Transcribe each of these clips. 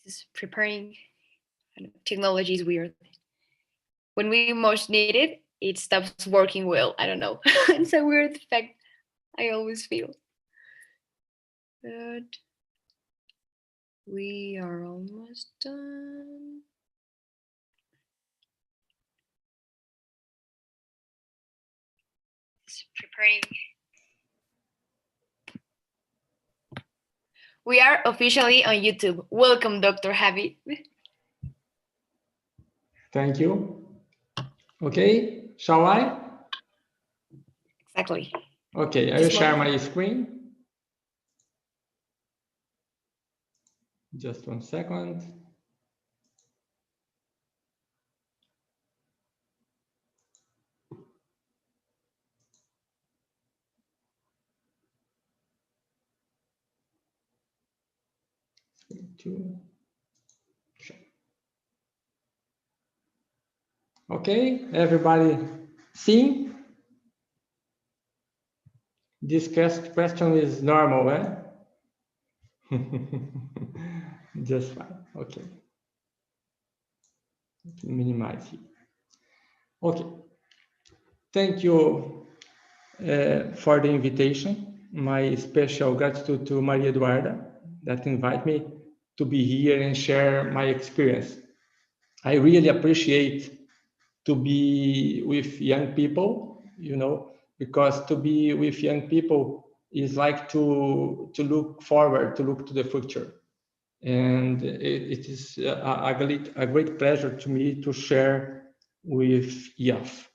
This preparing technology is weird. When we most need it, it stops working well. I don't know. It's a weird effect I always feel. But we are almost done. It's preparing. We are officially on YouTube. Welcome, Dr. Habib. Thank you. Okay, shall I? Exactly. Okay, I will share my screen. Just 1 second. Okay, everybody see? This question is normal, eh? Just fine. Okay. Minimize here. Okay. Thank you for the invitation. My special gratitude to Maria Eduarda that invited me to be here and share my experience. I really appreciate to be with young people, you know, because to be with young people is like to look forward, to look to the future. And it is a great pleasure to me to share with IAF.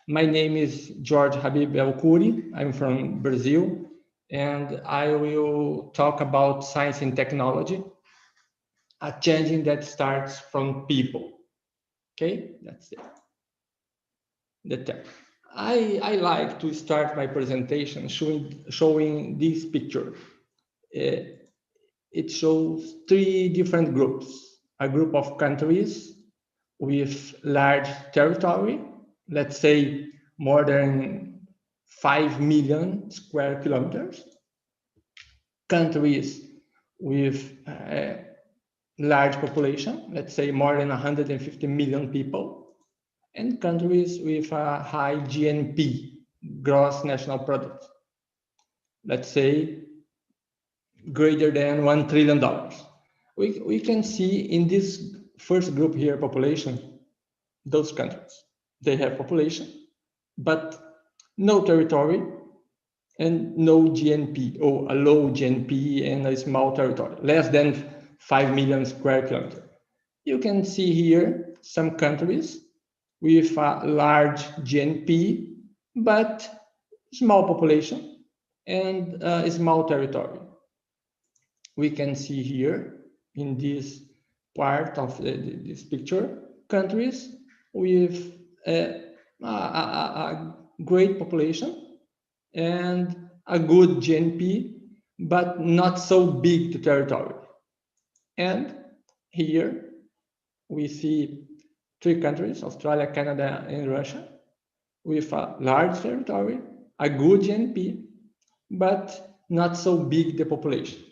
My name is Jorge Habib El-Khoury. I'm from Brazil, and I will talk about science and technology, a changing that starts from people. Okay, that's it. I like to start my presentation showing this picture. It shows 3 different groups. A group of countries with large territory, let's say more than 5 million square kilometers. Countries with large population, let's say more than 150 million people. And countries with a high GNP, gross national product, let's say greater than $1 trillion. We can see in this first group here, population, those countries. They have population, but no territory and no GNP, or a low GNP and a small territory, less than 5 million square kilometers. You can see here some countries with a large GNP, but small population and a small territory. We can see here in this part of this picture, countries with a great population and a good GNP, but not so big the territory. And here we see 3 countries, Australia, Canada, and Russia, with a large territory, a good GNP, but not so big the population.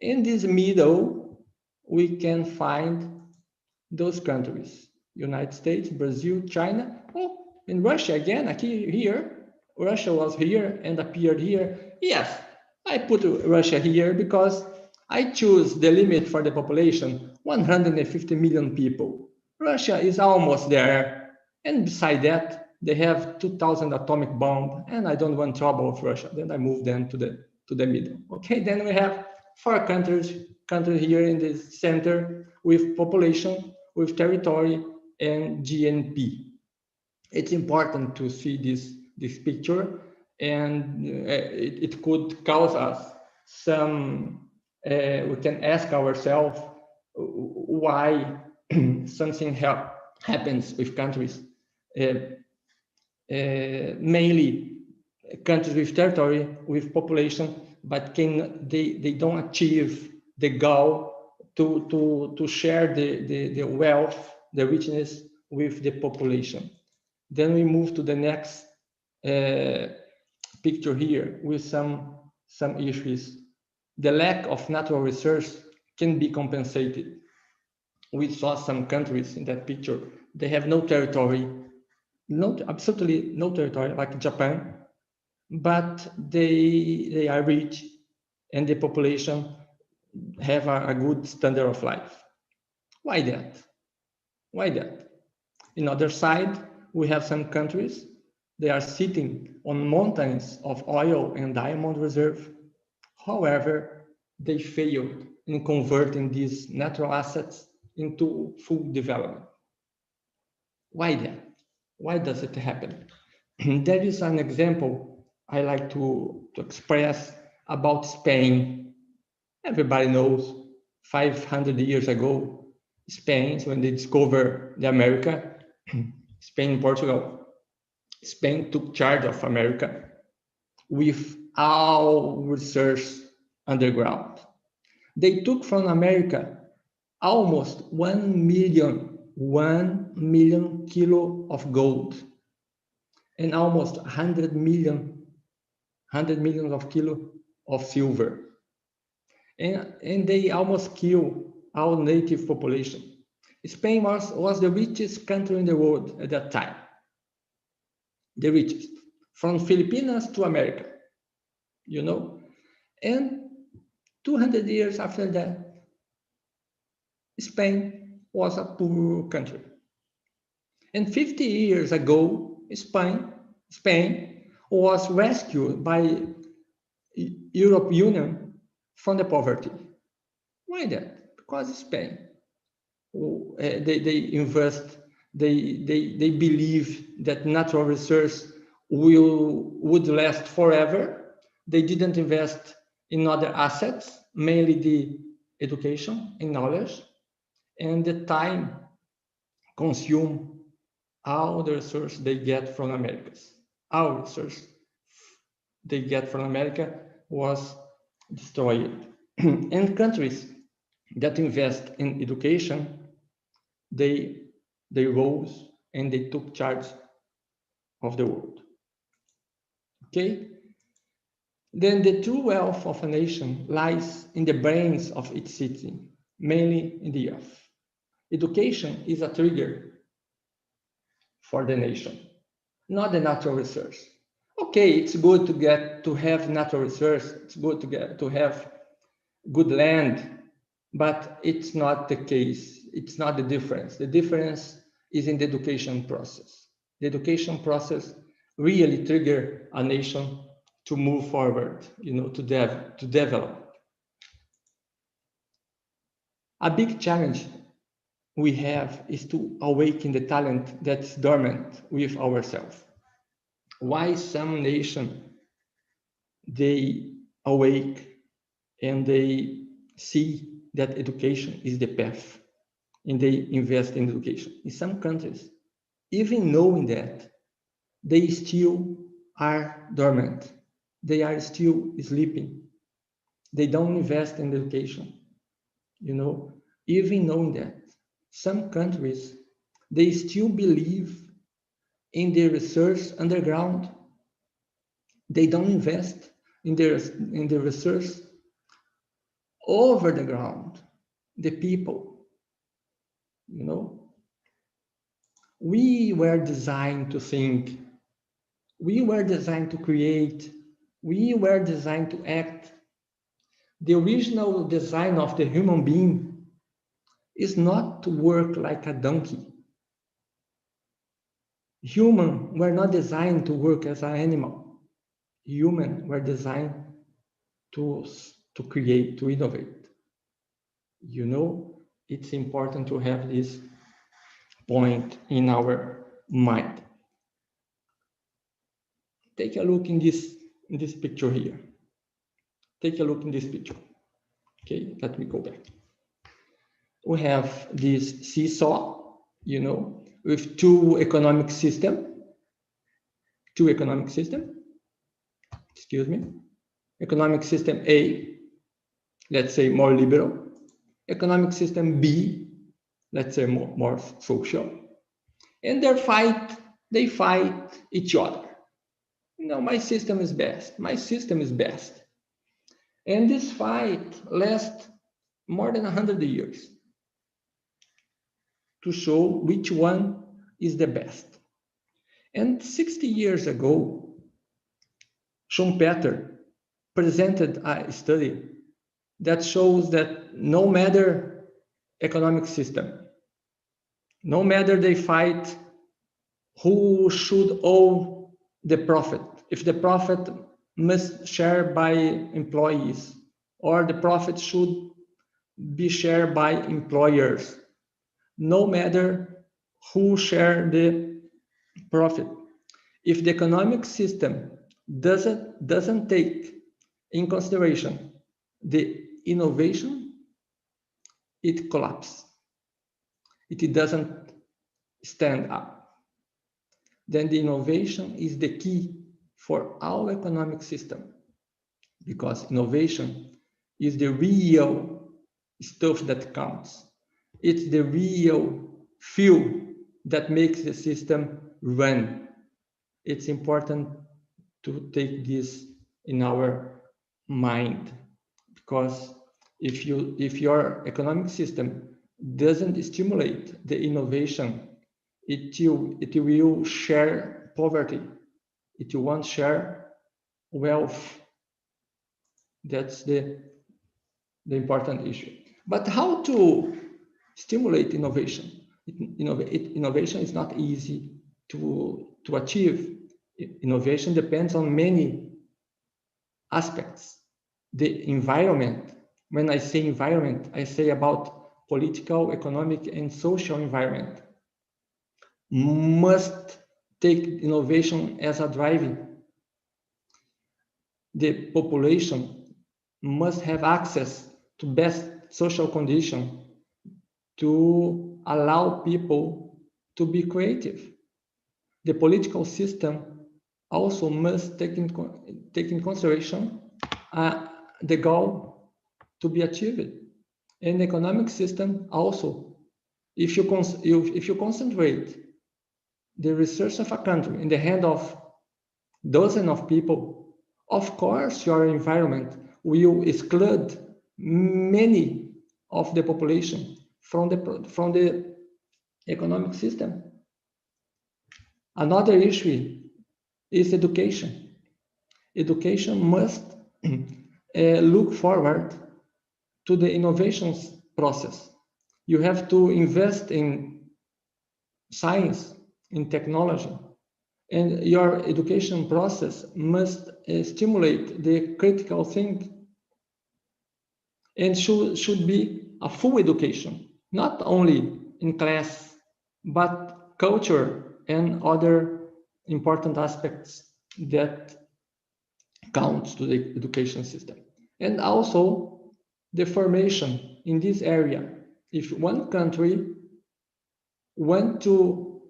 In this middle, we can find those countries, United States, Brazil, China, and Russia again, here. Russia was here and appeared here. Yes, I put Russia here because I choose the limit for the population, 150 million people. Russia is almost there. And beside that, they have 2,000 atomic bomb, and I don't want trouble with Russia. Then I move them to the middle. Okay, then we have 4 countries here in the center with population, with territory, and GNP. It's important to see this picture, and it could cause us some, we can ask ourselves why something happens with countries, mainly countries with territory, with population, but they don't achieve the goal to share the wealth, the richness with the population. Then we move to the next picture here with some issues. The lack of natural resource can be compensated. We saw some countries in that picture, they have no territory, absolutely no territory, like Japan, but they are rich and the population have a good standard of life. Why that? Why that? In other side, we have some countries, they are sitting on mountains of oil and diamond reserve. However, they failed in converting these natural assets into full development. Why that? Why does it happen? There is an example I like to express about Spain. Everybody knows 500 years ago, Spain, when they discovered the America, Spain and Portugal, Spain took charge of America with all research underground. They took from America almost 1 million kilo of gold and almost 100 million of kilo of silver. And they almost kill our native population. Spain was the richest country in the world at that time. The richest, from Philippines to America, you know. And 200 years after that, Spain was a poor country. And 50 years ago, Spain was rescued by Europe Union from the poverty. Why that? Because Spain, they invest, they believe that natural resource would last forever. They didn't invest in other assets, mainly the education and knowledge, and the time consume all the resources they get from Americas. All resource they get from America was destroyed. And countries that invest in education, they rose and they took charge of the world. Okay? Then the true wealth of a nation lies in the brains of its citizen, mainly in the youth. Education is a trigger for the nation, not the natural resource. Okay, it's good to have natural resource, it's good to have good land, but it's not the case. It's not the difference. The difference is in the education process. The education process really trigger a nation to move forward, to develop. A big challenge we have is to awaken the talent that's dormant with ourselves. Why some nation, they awake and they see that education is the path and they invest in education. In some countries, even knowing that, they still are dormant. They are still sleeping. They don't invest in education. Even knowing that, some countries, they still believe in the research underground. They don't invest in the research over the ground, the people. We were designed to think. We were designed to create. We were designed to act. The original design of the human being is not to work like a donkey. Humans were not designed to work as an animal. Humans were designed to create, to innovate. It's important to have this point in our mind. Take a look in this picture here. Take a look in this picture. Okay, let me go back. We have this seesaw, with two economic systems. Excuse me. Economic system A, let's say more liberal. Economic system B, let's say more social. And they fight each other. My system is best. My system is best. And this fight lasts more than 100 years to show which one is the best. And 60 years ago, Schumpeter presented a study that shows that no matter economic system, no matter they fight who should owe the profit, if the profit must share by employees or the profit should be shared by employers, no matter who share the profit. If the economic system doesn't take in consideration the innovation, it collapses. It doesn't stand up. Then the innovation is the key for our economic system, because innovation is the real stuff that counts. It's the real fuel that makes the system run. It's important to take this in our mind, because if your economic system doesn't stimulate the innovation, it will share poverty. It won't share wealth. That's the important issue. But how to stimulate innovation? Innovation is not easy to achieve. Innovation depends on many aspects. The environment, when I say environment, I say about political, economic, and social environment, must take innovation as a driving. The population must have access to best social condition to allow people to be creative. The political system also must take in consideration the goal to be achieved. And the economic system also, if you concentrate the research of a country in the hand of dozens of people, of course your environment will exclude many of the population from the economic system. Another issue is education. Education must look forward to the innovations process. You have to invest in science, in technology, and your education process must stimulate the critical thinking, and should be a full education, not only in class, but culture and other important aspects that counts to the education system. And also the formation in this area. If one country want to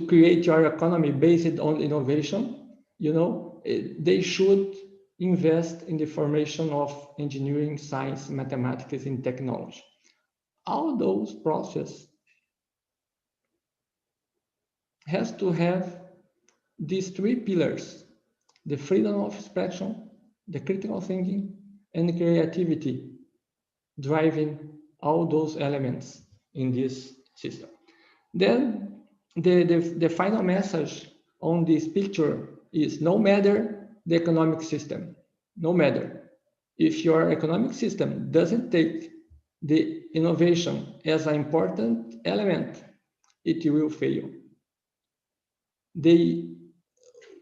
create your economy based on innovation, they should invest in the formation of engineering, science, mathematics, and technology. All those processes has to have these three pillars: the freedom of expression, the critical thinking, and the creativity, driving all those elements in this system. Then the final message on this picture is: no matter the economic system, no matter if your economic system doesn't take the innovation as an important element, it will fail. They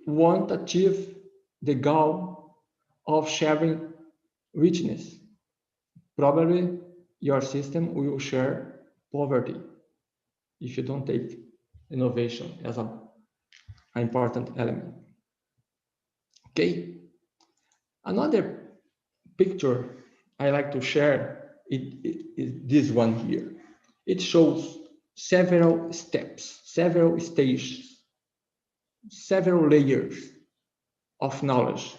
won't achieve the goal of sharing richness. Probably your system will share poverty if you don't take innovation as an important element. Okay. Another picture I like to share is this one here. It shows several steps, several stages, several layers of knowledge.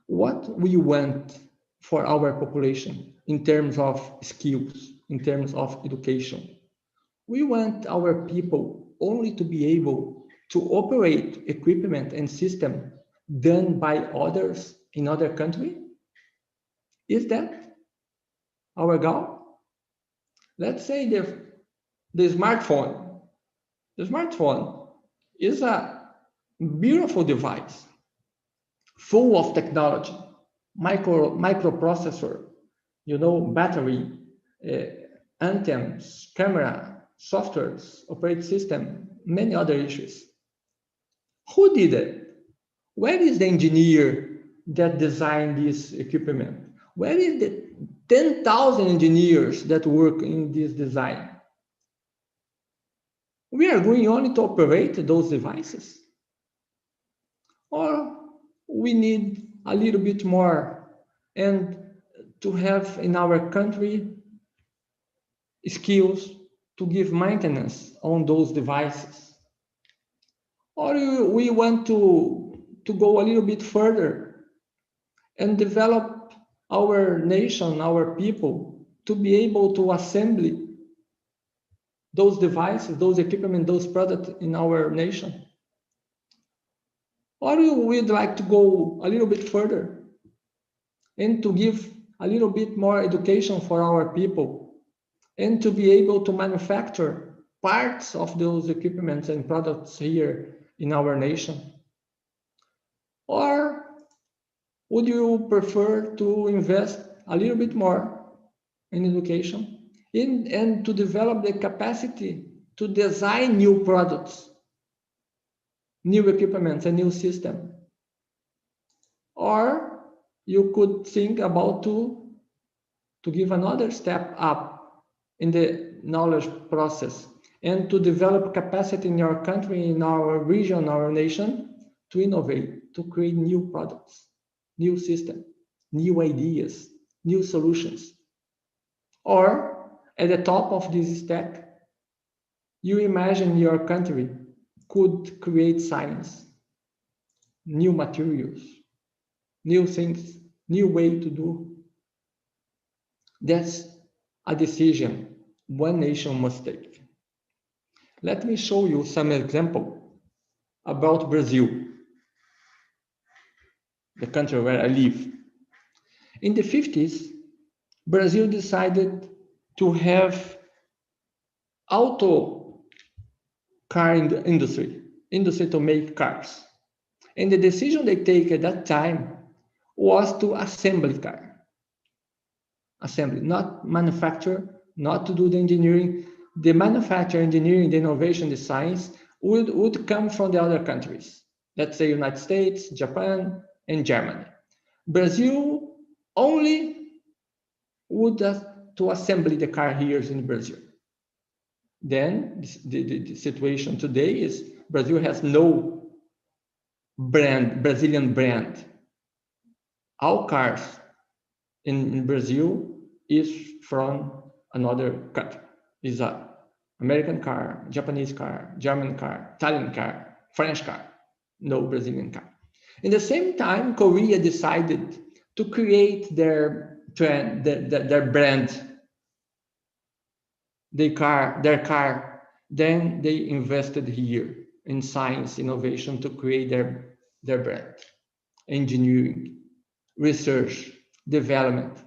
What we want for our population in terms of skills, in terms of education. We want our people only to be able to operate equipment and system done by others in other countries. Is that our goal? Let's say the smartphone. The smartphone is a beautiful device, full of technology, microprocessor, battery, antennas, camera, softwares, operating system, many other issues. Who did it? Where is the engineer that designed this equipment? Where is the 10,000 engineers that work in this design? We are going only to operate those devices? Or we need a little bit more and to have in our country skills to give maintenance on those devices? Or we want to go a little bit further and develop our nation, our people, to be able to assemble those devices, those equipment, those products in our nation? Or we'd like to go a little bit further and to give a little bit more education for our people and to be able to manufacture parts of those equipments and products here in our nation? Or would you prefer to invest a little bit more in education and to develop the capacity to design new products, new equipment, a new system? Or you could think about to give another step up in the knowledge process and to develop capacity in your country, in our region, our nation, to innovate, to create new products, new systems, new ideas, new solutions. Or at the top of this stack, you imagine your country could create science, new materials, new things, new way to do. That's a decision one nation must take. Let me show you some example about Brazil, the country where I live. In the 50s, Brazil decided to have auto car industry to make cars. And the decision they take at that time was to assemble car. Assembly, not manufacture, not to do the engineering. The manufacture, engineering, the innovation, the science would come from the other countries. Let's say United States, Japan, and Germany. Brazil only would to assemble the car here in Brazil. Then the situation today is Brazil has no brand, Brazilian brand. All cars in Brazil is from another country. Is a American car, Japanese car, German car, Italian car, French car, no Brazilian car. In the same time, Korea decided to create their brand, their car. Then they invested here in science, innovation to create their brand, engineering, research, development,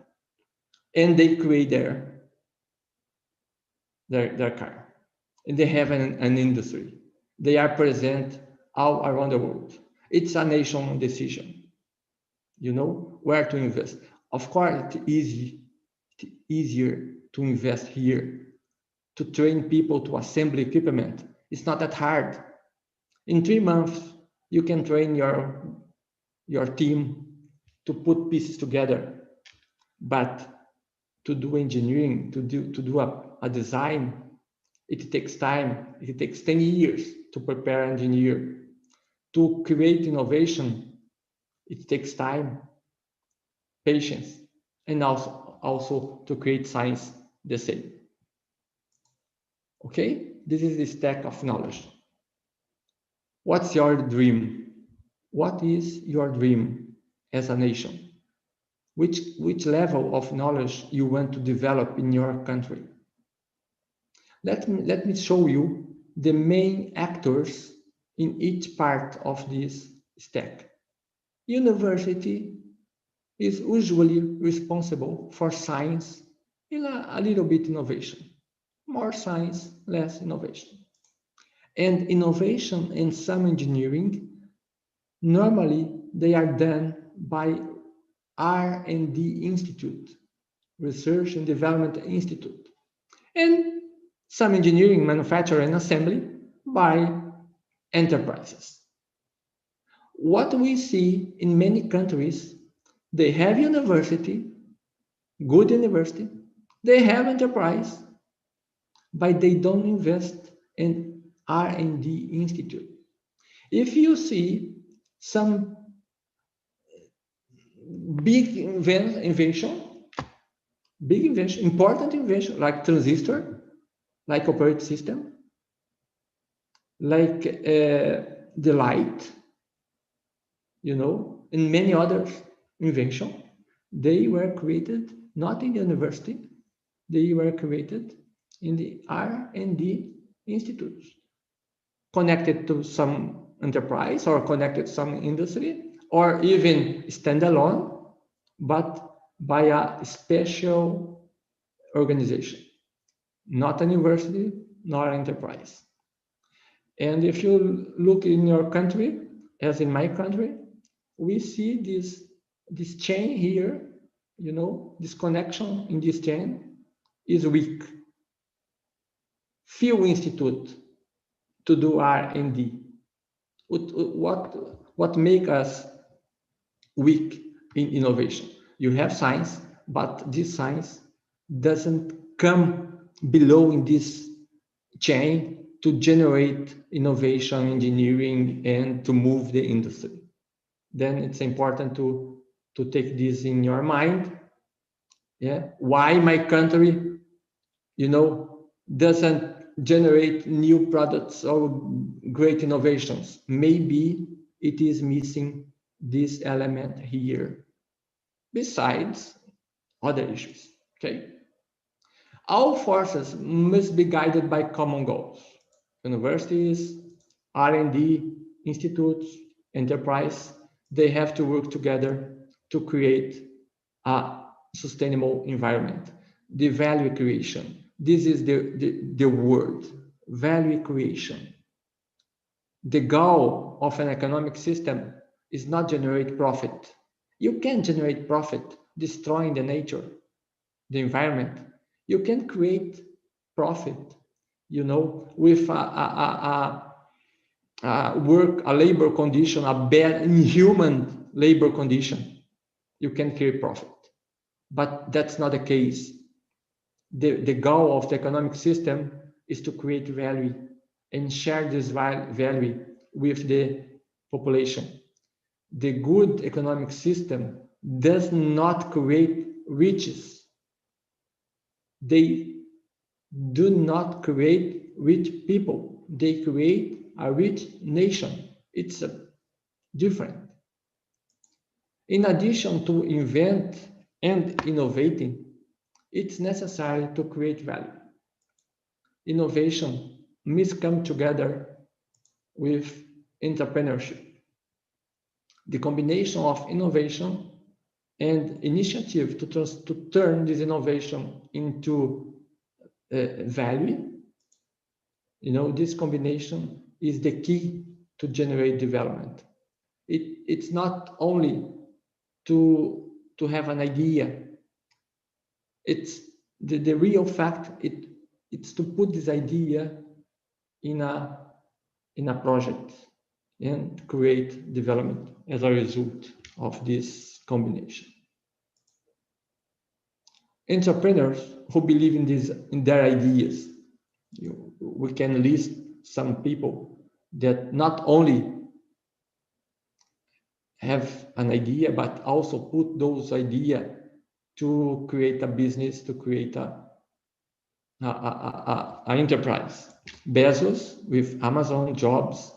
and they create their car. And they have an industry. They are present all around the world. It's a national decision, where to invest. Of course, it's easier to invest here, to train people to assemble equipment. It's not that hard. In 3 months, you can train your team to put pieces together. But to do engineering, to do a design, it takes time. It takes 10 years to prepare an engineer. To create innovation, it takes time, patience, and also to create science the same. Okay, this is the stack of knowledge. What's your dream? What is your dream as a nation? Which level of knowledge you want to develop in your country? Let me show you the main actors in each part of this stack. University, is usually responsible for science and a little bit innovation. More science, less innovation. And innovation and some engineering, normally they are done by R&D Institute, Research and Development Institute. And some engineering, manufacture and assembly by enterprises. What we see in many countries, they have university, good university, they have enterprise, but they don't invest in R&D institute. If you see some big invention, important invention, like transistor, like operating system, like the light, and many other inventions, they were created not in the university, they were created in the R&D institutes, connected to some enterprise or connected to some industry, or even standalone, but by a special organization, not a university, nor enterprise. And if you look in your country, as in my country, we see this chain here, this connection in this chain is weak. Few institutes to do R&D. What make us weak in innovation? You have science, but this science doesn't come below in this chain to generate innovation, engineering, and to move the industry. Then it's important to take this in your mind. Yeah, why my country, doesn't generate new products or great innovations? Maybe it is missing this element here, besides other issues. Okay. All forces must be guided by common goals. Universities, R&D institutes, enterprise, they have to work together to create a sustainable environment. The value creation. This is the word, value creation. The goal of an economic system is not generate profit. You can generate profit destroying the nature, the environment. You can create profit, with a labor condition, a bad, inhuman labor condition. You can create profit. But that's not the case. The goal of the economic system is to create value and share this value with the population. The good economic system does not create riches. They do not create rich people. They create a rich nation. It's different. In addition to invent and innovating, it's necessary to create value. Innovation must come together with entrepreneurship. The combination of innovation and initiative to turn this innovation into value, this combination is the key to generate development. It's not only to have an idea. It's the real fact. It's to put this idea in a project and create development as a result of this combination. Entrepreneurs who believe in their ideas, we can list some people that not only have an idea, but also put those ideas to create a business, to create a enterprise. Bezos with Amazon, Jobs,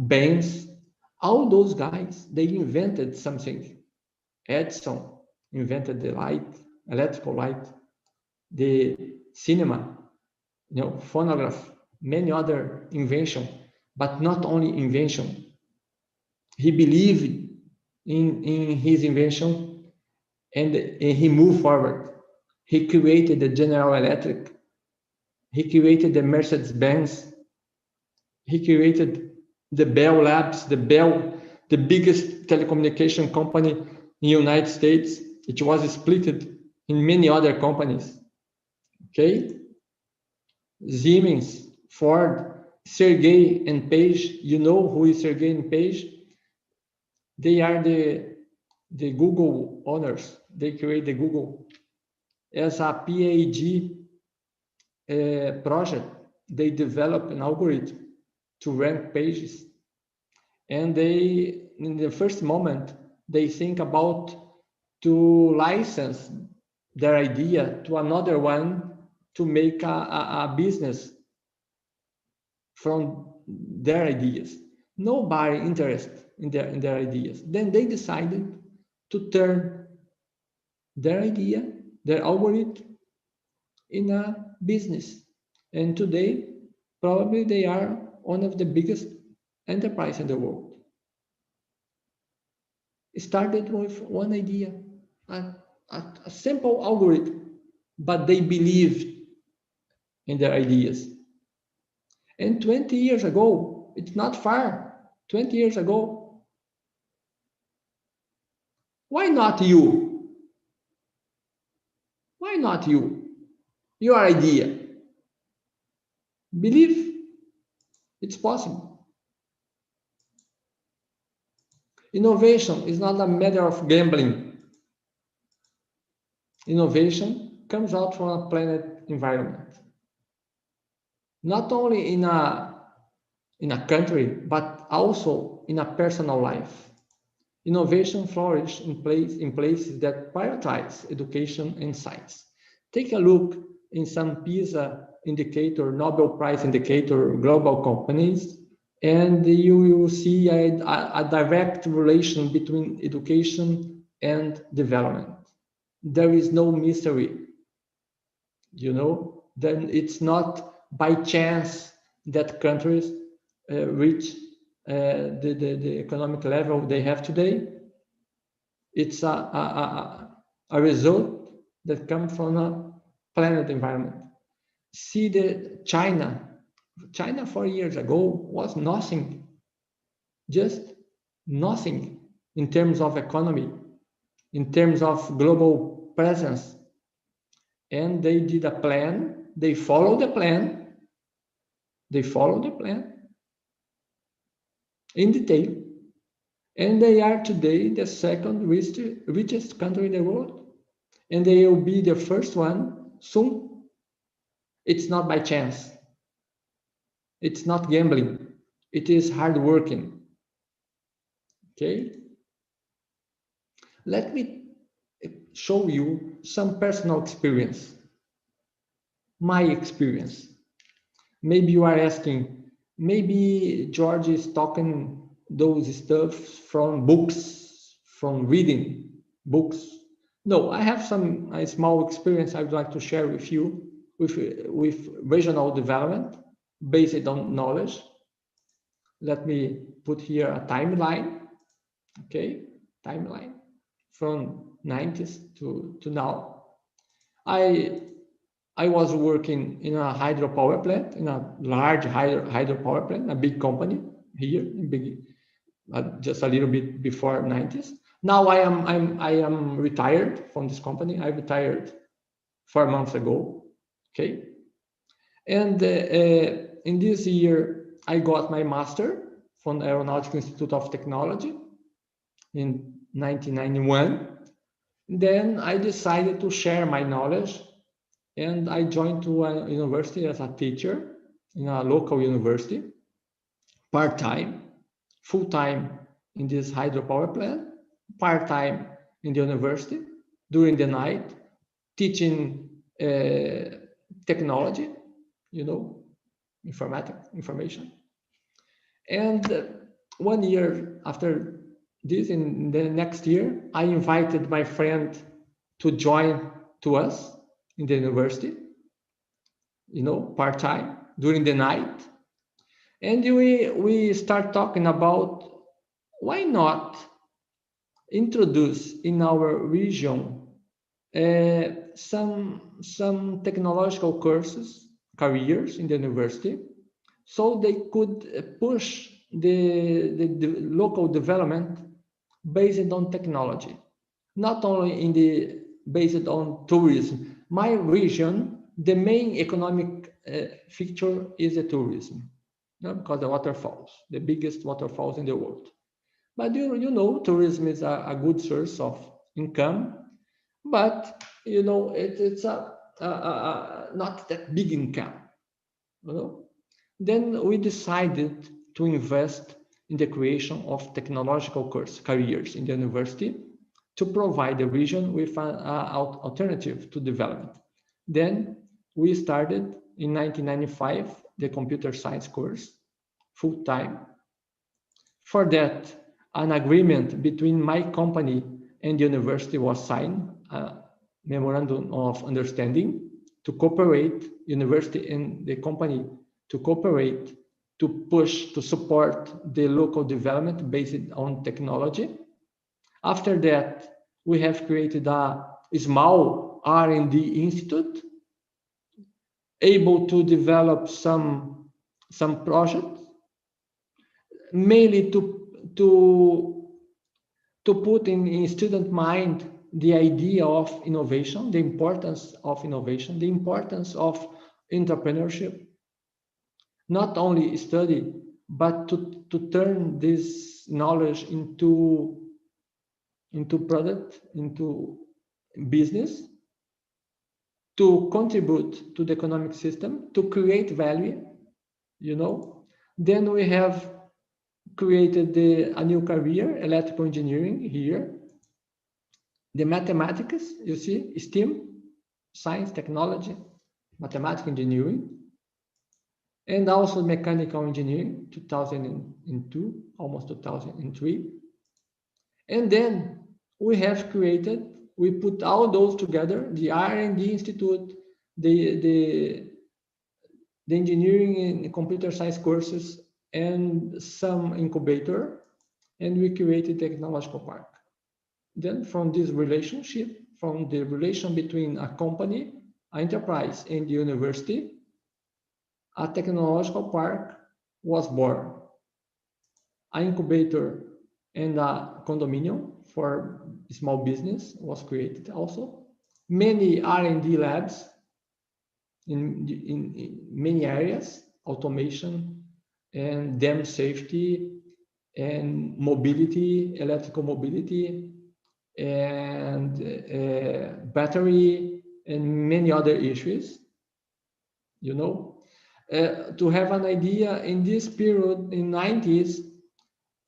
Baines, all those guys, they invented something. Edison invented the light, electrical light, the cinema, phonograph, many other inventions, but not only invention. He believed in his invention and he moved forward. He created the General Electric. He created the Mercedes-Benz. He created the Bell Labs, the biggest telecommunication company in the United States. It was split in many other companies. Okay? Siemens, Ford, Sergey and Page. You know who is Sergey and Page? They are the Google owners. They create the Google. As a PhD project, they develop an algorithm to rank pages. And they, in the first moment, they think about to license their idea to another one to make a business from their ideas. Nobody interested in their ideas. Then they decided to turn their idea, their algorithm, in a business. And today, probably they are one of the biggest enterprise in the world. It started with one idea, a simple algorithm, but they believed in their ideas. And 20 years ago, it's not far, 20 years ago, why not you? Why not you? Your idea. Believe it's possible. Innovation is not a matter of gambling. Innovation comes out from a planet environment. Not only in a country, but also in a personal life. Innovation flourishes in places that prioritize education and science. Take a look in some PISA indicator, Nobel Prize indicator, global companies, and you will see a direct relation between education and development. There is no mystery, then it's not by chance that countries reach the economic level they have today. It's a result that comes from a planet environment. See China 4 years ago was nothing, just nothing in terms of economy, in terms of global presence. And they did a plan, they followed the plan in detail. And they are today the second richest country in the world. And they will be the first one soon. It's not by chance. It's not gambling. It is hard working. Okay? Let me show you some personal experience. My experience. Maybe you are asking, maybe George is talking those stuff from books, from reading books. No, I have a small experience I would like to share with you with regional development based on knowledge. Let me put here a timeline, okay? Timeline from 90s to now. I was working in a hydropower plant, in a large hydropower plant, a big company here, just a little bit before 90s. Now I am retired from this company. I retired 4 months ago, okay? And in this year, I got my master from Aeronautical Institute of Technology in 1991. Then I decided to share my knowledge, and I joined to a university as a teacher in a local university, part-time, full-time in this hydropower plant, part-time in the university, during the night, teaching technology, information. And 1 year after this, in the next year, I invited my friend to join to us in the university, part-time, during the night. And we start talking about why not introduce in our region some technological courses, careers in the university, so they could push the local development based on technology, not only based on tourism. My region, the main economic feature is the tourism, because the waterfalls, the biggest waterfalls in the world. But you know, tourism is a good source of income, but you know, it's not that big income. You know? Then we decided to invest in the creation of technological careers in the university to provide the region with an alternative to development. Then we started in 1995 the computer science course full time. For that, an agreement between my company and the university was signed, a memorandum of understanding to cooperate, university and the company to cooperate to push, to support the local development based on technology. After that, we have created a small R&D institute able to develop some projects, mainly to put in student mind the idea of innovation, the importance of innovation, the importance of entrepreneurship, not only study, but to turn this knowledge into product, into business, to contribute to the economic system, to create value, you know. Then we have created a new career, electrical engineering here. The mathematics, you see, STEM, science, technology, mathematics, engineering, and also mechanical engineering, 2002, almost 2003. And then we put all those together, the R&D Institute, the engineering and computer science courses, and some incubator, and we created technological park. Then from this relationship, from the relation between a company, an enterprise, and the university, a technological park was born. An incubator and a condominium for small business was created also. Many R&D labs in many areas, automation and dam safety and mobility, electrical mobility, and battery and many other issues, you know. To have an idea, in this period, in 90s,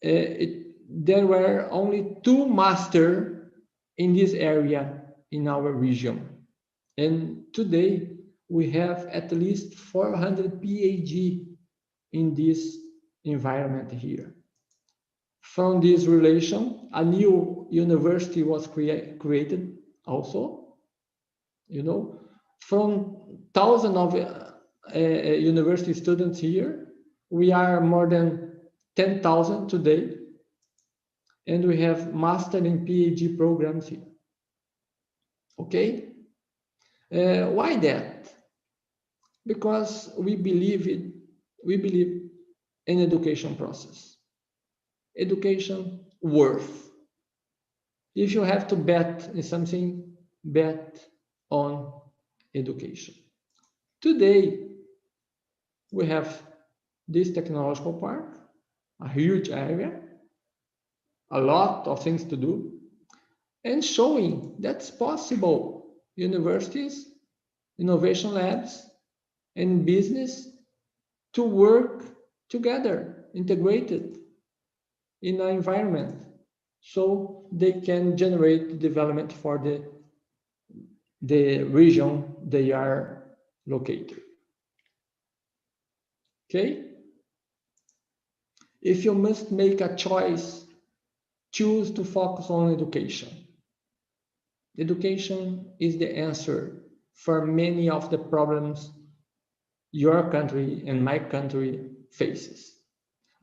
there were only 2 masters in this area in our region. And today, we have at least 400 PhD in this environment here. From this relation, a new university was created also, you know. From thousands of university students here, we are more than 10,000 today, and we have master and PhD programs here. Okay, why that? Because we believe in education process. Education worth. If you have to bet in something, bet on education. Today, we have this technological park, a huge area, a lot of things to do, and showing that's possible. Universities, innovation labs, and business to work together, integrated in an environment, so they can generate development for the region they are located. Okay? If you must make a choice, choose to focus on education. Education is the answer for many of the problems your country and my country faces.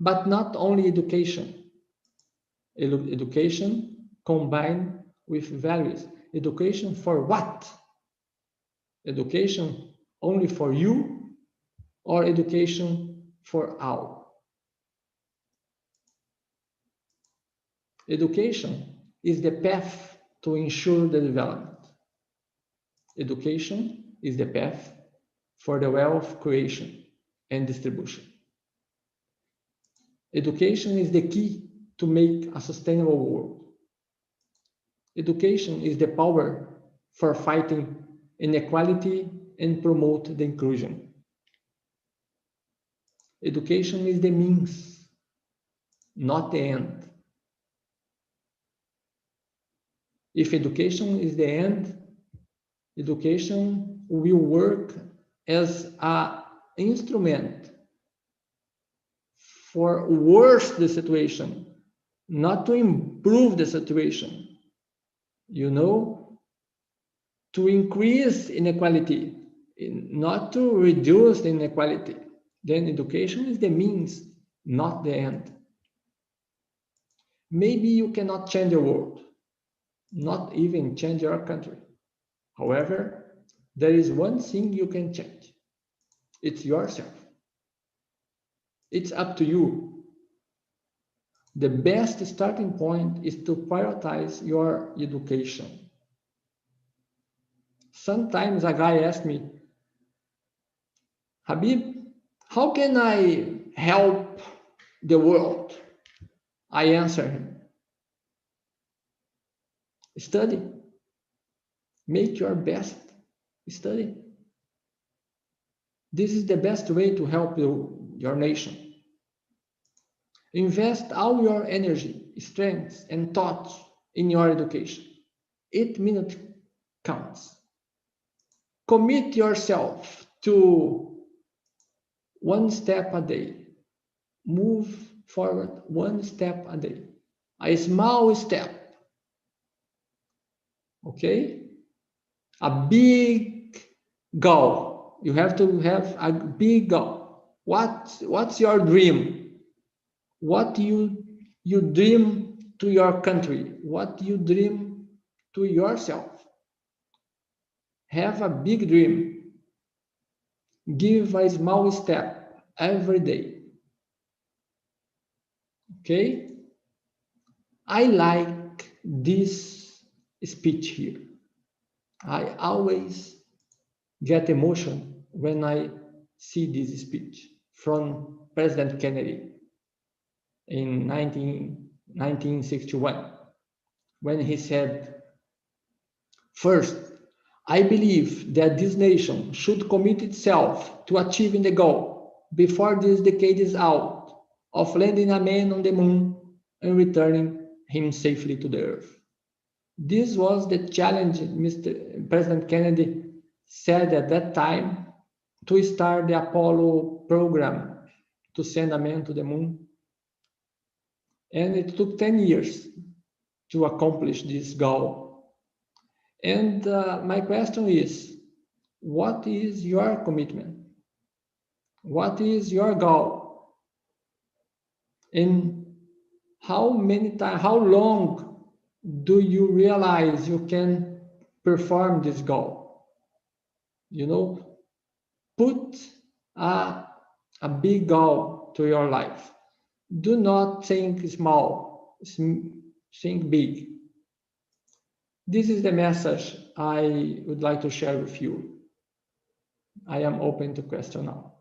But not only education. Education combined with values. education for what? Education only for you or education for all? Education is the path to ensure the development. Education is the path for the wealth creation and distribution. Education is the key to make a sustainable world. Education is the power for fighting inequality and promote the inclusion. Education is the means, not the end. If education is the end, education will work as an instrument for worse the situation, not to improve the situation. You know, to increase inequality, not to reduce the inequality. Then education is the means, not the end. Maybe you cannot change the world, not even change your country. However, there is one thing you can change. It's yourself. It's up to you. The best starting point is to prioritize your education. Sometimes a guy asks me, Habib, how can I help the world? I answer him, study. Make your best. Study. This is the best way to help your nation. Invest all your energy, strength, and thoughts in your education. 8 minutes counts. Commit yourself to one step a day. Move forward one step a day. A small step. Okay? A big goal. You have to have a big goal. What's your dream? What you dream to your country? What you dream to yourself? Have a big dream. Give a small step every day. Okay? I like this speech here. I always get emotion when I see this speech from President Kennedy in 1961, when he said, first, I believe that this nation should commit itself to achieving the goal before this decade is out of landing a man on the moon and returning him safely to the earth. This was the challenge Mr. President Kennedy said at that time to start the Apollo program to send a man to the moon. And it took 10 years to accomplish this goal. And my question is, what is your commitment? What is your goal? And how long do you realize you can perform this goal? You know, put a big goal to your life. Do not think small, think big. This is the message I would like to share with you. I am open to question now.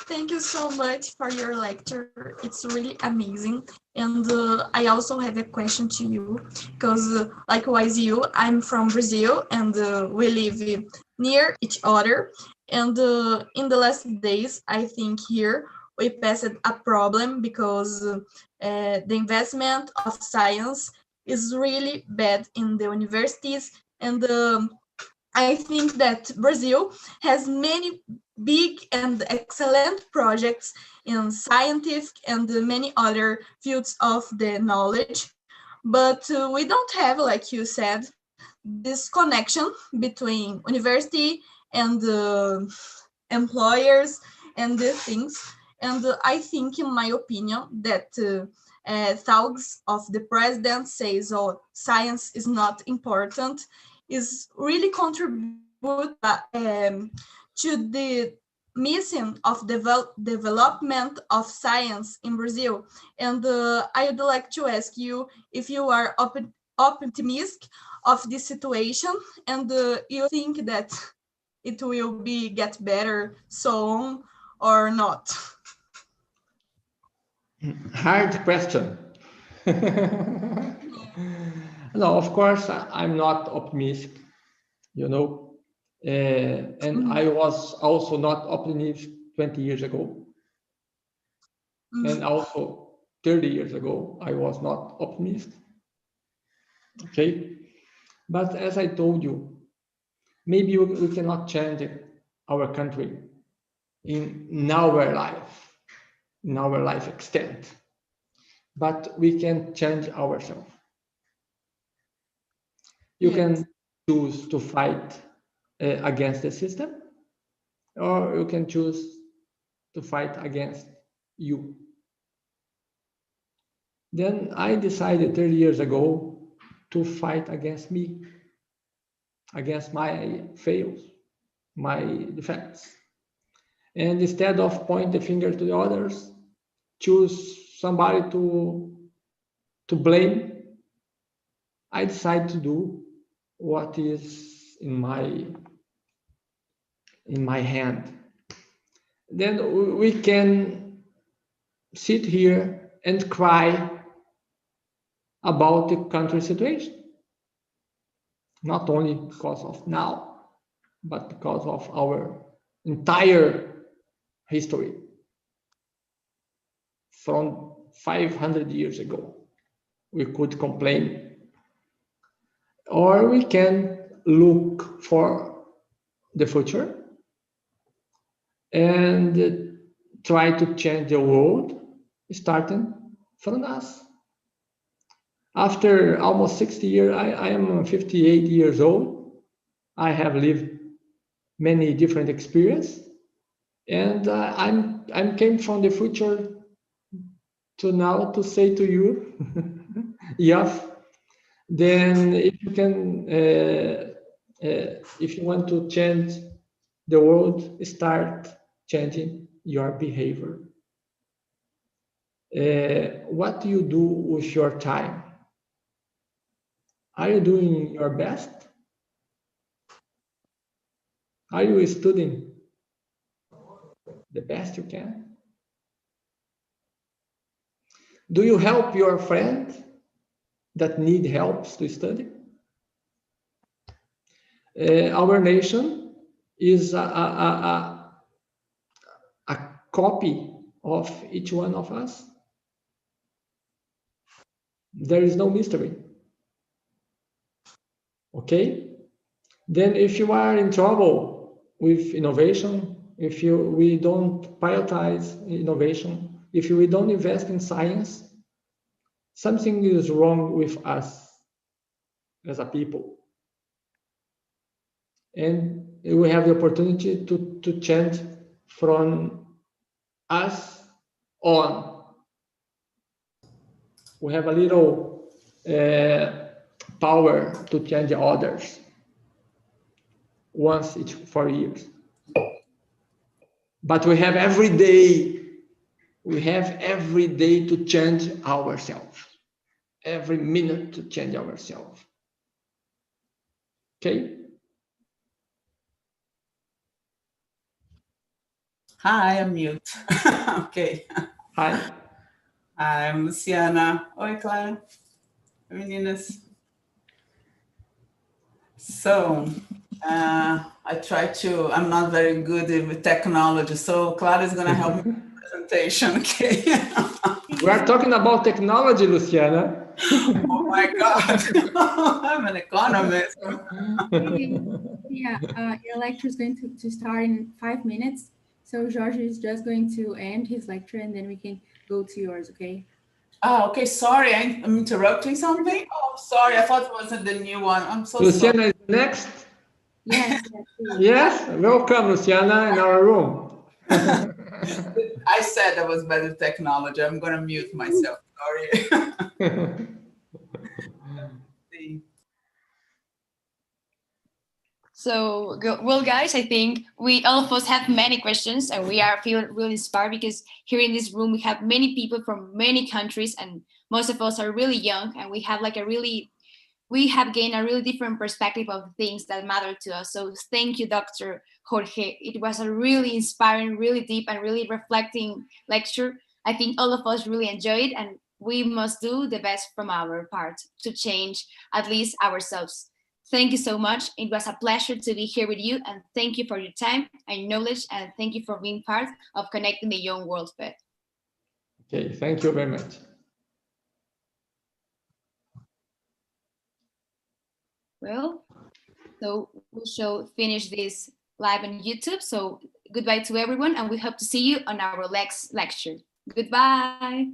Thank you so much for your lecture. It's really amazing. And I also have a question to you, because likewise you, I'm from Brazil, and we live near each other. And in the last days, I think here we passed a problem because the investment of science is really bad in the universities. And I think that Brazil has many big and excellent projects in scientific and many other fields of the knowledge, but we don't have, like you said, this connection between university and employers and these things. And I think, in my opinion, that thoughts of the president says, "Oh, science is not important," is really contribute to the missing of development of science in Brazil. And I would like to ask you if you are optimistic of this situation, and you think that it will be get better soon or not? Hard question. No, of course, I'm not optimistic, you know, and I was also not optimistic 20 years ago. And also 30 years ago, I was not optimistic. Okay. But as I told you, maybe we cannot change our country in our life extent, but we can change ourselves. You can choose to fight against the system, or you can choose to fight against you. Then I decided 30 years ago to fight against me, against my fails, my defects. And instead of point the finger to the others, choose somebody to blame, I decided to do what is in my hand. Then we can sit here and cry about the country situation, not only because of now, but because of our entire history from 500 years ago. We could complain, or we can look for the future and try to change the world, starting from us. After almost 60 years, I am 58 years old. I have lived many different experiences, and I'm came from the future to now to say to you, yes. Then if you can, if you want to change the world, start changing your behavior. What do you do with your time? Are you doing your best? Are you studying the best you can? Do you help your friend that need help to study? Our nation is a copy of each one of us. There is no mystery. Okay? Then if you are in trouble with innovation, if we don't prioritize innovation, if we don't invest in science, something is wrong with us as a people. And we have the opportunity to change from us on. We have a little power to change others once each 4 years. But we have every day to change ourselves. Every minute to change ourselves. Okay? Hi, I'm mute. Okay. Hi. I'm Luciana. Oi, Clara. Oi, meninas. So, I try to, I'm not very good with technology, so Clara is going to help me with the presentation, okay? We are talking about technology, Luciana. Oh my God. I'm an economist. Yeah, your lecture is going to start in 5 minutes. So Jorge is just going to end his lecture and then we can go to yours, okay? Oh, okay. Sorry, I'm interrupting something. Oh, sorry. I thought it wasn't the new one. I'm so Luciana sorry. is next. Yes. Yes, welcome, Luciana, in our room. I said that was better technology. I'm going to mute myself. Sorry. So, well, guys, I think all of us have many questions, and we are feeling really inspired because here in this room we have many people from many countries, and most of us are really young, and we have gained a really different perspective of things that matter to us. So, thank you, Dr. Jorge. It was a really inspiring, really deep, and really reflecting lecture. I think all of us really enjoyed, and we must do the best from our part to change at least ourselves. Thank you so much. It was a pleasure to be here with you, and thank you for your time and knowledge, and thank you for being part of connecting the young world. Okay, thank you very much. Well, so we shall finish this live on YouTube. So goodbye to everyone, and we hope to see you on our next lecture. Goodbye.